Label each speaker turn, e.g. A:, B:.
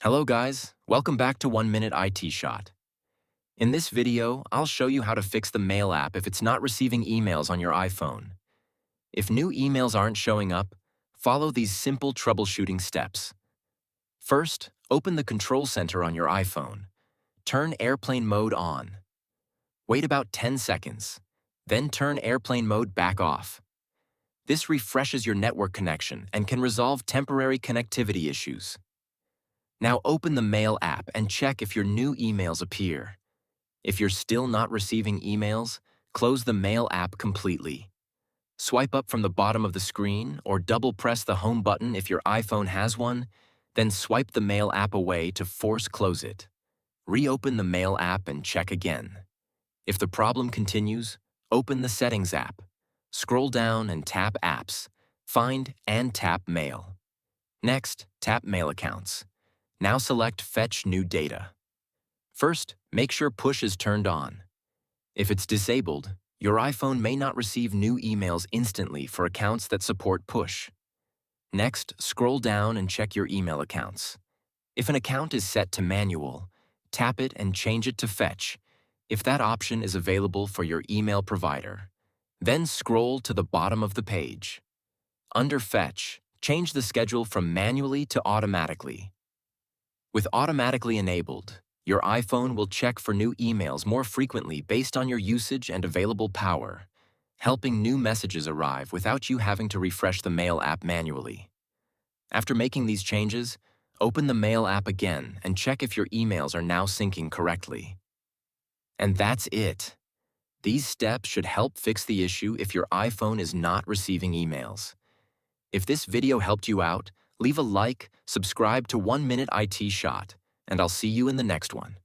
A: Hello guys, welcome back to 1 Minute IT Shot. In this video, I'll show you how to fix the Mail app if it's not receiving emails on your iPhone. If new emails aren't showing up, follow these simple troubleshooting steps. First, open the Control Center on your iPhone. Turn airplane mode on. Wait about 10 seconds. Then turn airplane mode back off. This refreshes your network connection and can resolve temporary connectivity issues. Now open the Mail app and check if your new emails appear. If you're still not receiving emails, close the Mail app completely. Swipe up from the bottom of the screen or double-press the Home button if your iPhone has one, then swipe the Mail app away to force close it. Reopen the Mail app and check again. If the problem continues, open the Settings app. Scroll down and tap Apps. Find and tap Mail. Next, tap Mail Accounts. Now select Fetch New Data. First, make sure Push is turned on. If it's disabled, your iPhone may not receive new emails instantly for accounts that support Push. Next, scroll down and check your email accounts. If an account is set to Manual, tap it and change it to Fetch, if that option is available for your email provider. Then scroll to the bottom of the page. Under Fetch, change the schedule from Manually to Automatically. With Automatically enabled, your iPhone will check for new emails more frequently based on your usage and available power, helping new messages arrive without you having to refresh the Mail app manually. After making these changes, open the Mail app again and check if your emails are now syncing correctly. And that's it. These steps should help fix the issue if your iPhone is not receiving emails. If this video helped you out, leave a like, subscribe to 1 Minute IT Shot, and I'll see you in the next one.